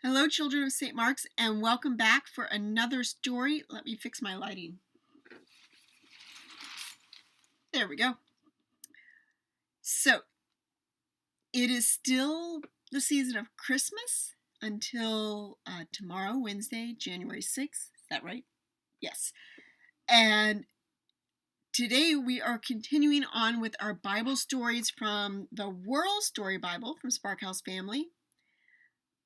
Hello, children of St. Mark's, and welcome back for another story. Let me fix my lighting. There we go. So, it is still the season of Christmas until tomorrow, Wednesday, January 6th. Is that right? Yes. And today we are continuing on with our Bible stories from the World Story Bible from Spark House Family.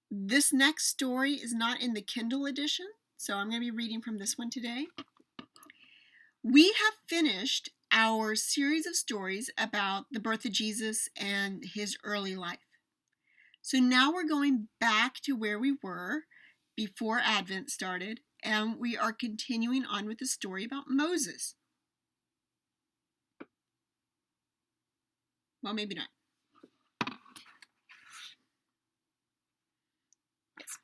This next story is not in the Kindle edition, so I'm going to be reading from this one today. We have finished our series of stories about the birth of Jesus and his early life. So now we're going back to where we were before Advent started, and we are continuing on with the story about Moses. Well, maybe not. Yes.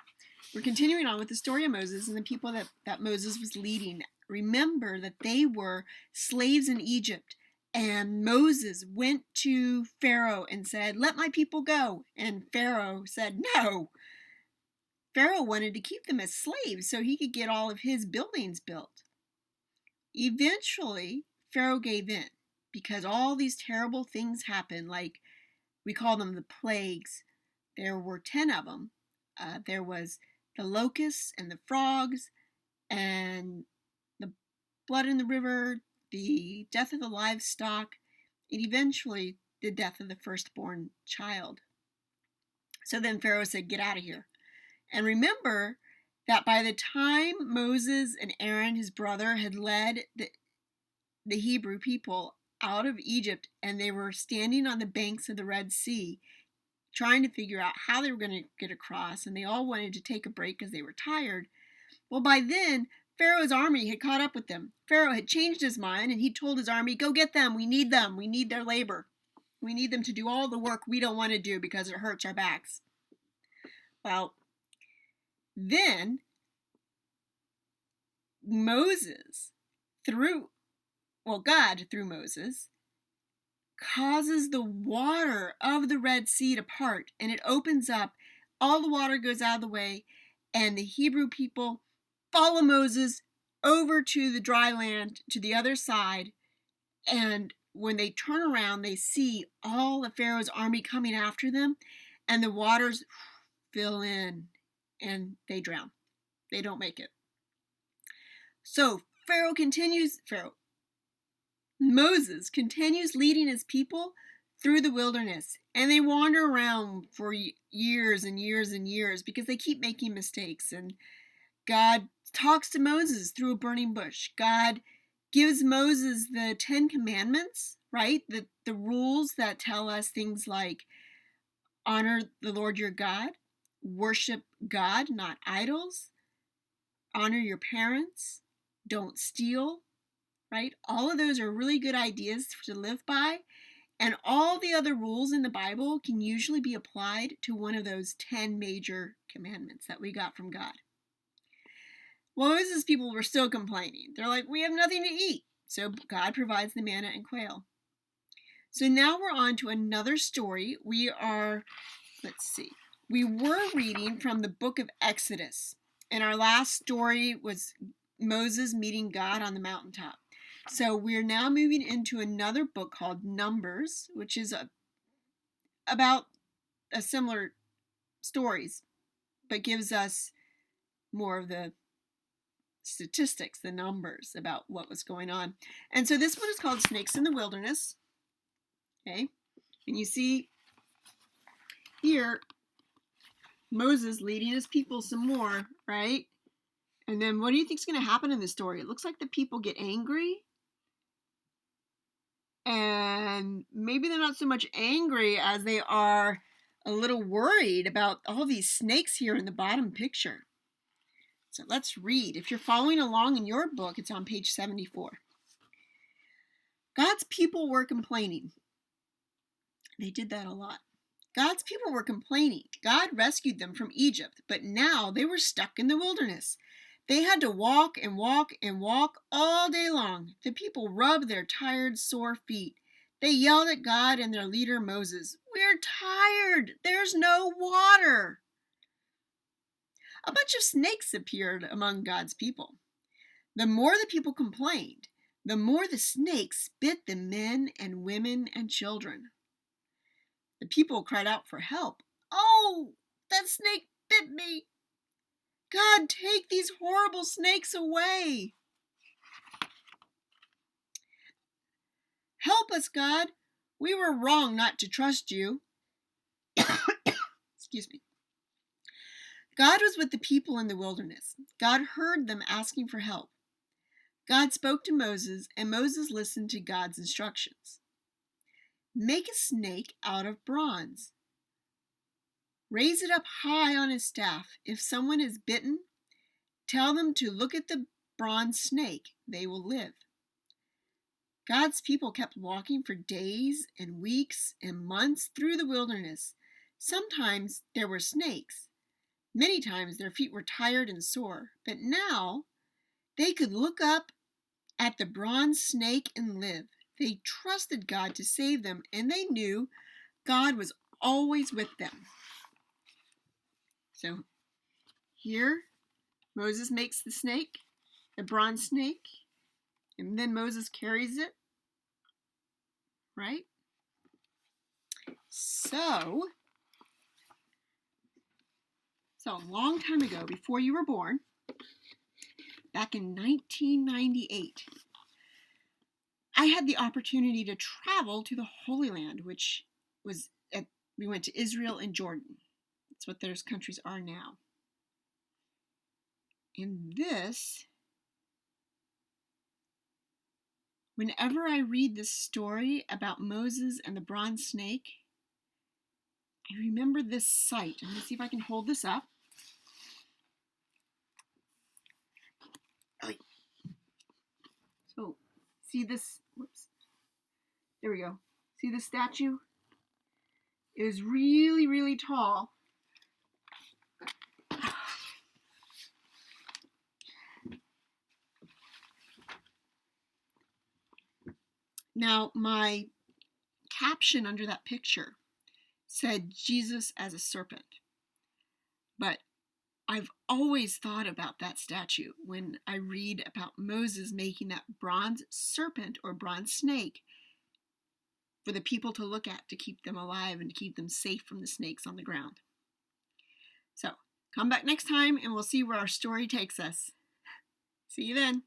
We're continuing on with the story of Moses and the people that Moses was leading. Remember that they were slaves in Egypt, and Moses went to Pharaoh and said, "Let my people go." And Pharaoh said, "No." Pharaoh wanted to keep them as slaves so he could get all of his buildings built. Eventually, Pharaoh gave in because all these terrible things happened, like we call them the plagues. There were 10 of them. There was the locusts and the frogs and the blood in the river, the death of the livestock, and eventually the death of the firstborn child. So then Pharaoh said, "Get out of here." And remember that by the time Moses and Aaron, his brother, had led the Hebrew people out of Egypt and they were standing on the banks of the Red Sea trying to figure out how they were going to get across, and they all wanted to take a break because they were tired. Well, by then, Pharaoh's army had caught up with them. Pharaoh had changed his mind and he told his army, "Go get them. We need them. We need their labor. We need them to do all the work we don't want to do because it hurts our backs." Well, then God, through Moses, causes the water of the Red Sea to part, and it opens up. All the water goes out of the way, and the Hebrew people follow Moses over to the dry land, to the other side, and when they turn around, they see all of Pharaoh's army coming after them, and the waters fill in, and they drown. They don't make it. So Moses continues leading his people through the wilderness, and they wander around for years and years and years because they keep making mistakes. And God talks to Moses through a burning bush. God gives Moses the 10 Commandments, right? The rules that tell us things like honor the Lord your God, worship God, not idols, honor your parents, don't steal, right? All of those are really good ideas to live by, and all the other rules in the Bible can usually be applied to one of those 10 major commandments that we got from God. Well, Moses' people were still complaining. They're like, "We have nothing to eat." So God provides the manna and quail. So now we're on to another story. We were reading from the book of Exodus, and our last story was Moses meeting God on the mountaintop. So we're now moving into another book called Numbers, which is about a similar stories, but gives us more of the statistics, the numbers about what was going on. And so this one is called Snakes in the Wilderness. Okay, and you see here Moses leading his people some more, right? And then what do you think is going to happen in this story? It looks like the people get angry. And maybe they're not so much angry as they are a little worried about all these snakes here in the bottom picture. So let's read. If you're following along in your book, it's on page 74. God's people were complaining. They did that a lot. God's people were complaining. God rescued them from Egypt, but now they were stuck in the wilderness. They had to walk and walk and walk all day long. The people rubbed their tired, sore feet. They yelled at God and their leader Moses, "We're tired. There's no water." a bunch of snakes appeared among God's people. The more the people complained, the more the snakes bit the men and women and children. The people cried out for help. "Oh, that snake bit me! God, take these horrible snakes away! Help us, God! We were wrong not to trust you." Excuse me. God was with the people in the wilderness. God heard them asking for help. God spoke to Moses, and Moses listened to God's instructions. Make a snake out of bronze. Raise it up high on a staff. If someone is bitten, tell them to look at the bronze snake. They will live. God's people kept walking for days and weeks and months through the wilderness. Sometimes there were snakes. Many times their feet were tired and sore. But now they could look up at the bronze snake and live. They trusted God to save them, and they knew God was always with them. So here Moses makes the snake, the bronze snake, and then Moses carries it, right? So a long time ago, before you were born, back in 1998, I had the opportunity to travel to the Holy Land, which was we went to Israel and Jordan. That's what those countries are now. And this, whenever I read this story about Moses and the bronze snake, I remember this sight. Let me see if I can hold this up. So, see this? Whoops. There we go. See this statue? It was really, really tall. Now, my caption under that picture said Jesus as a serpent. But I've always thought about that statue when I read about Moses making that bronze serpent or bronze snake for the people to look at to keep them alive and to keep them safe from the snakes on the ground. So, come back next time and we'll see where our story takes us. See you then.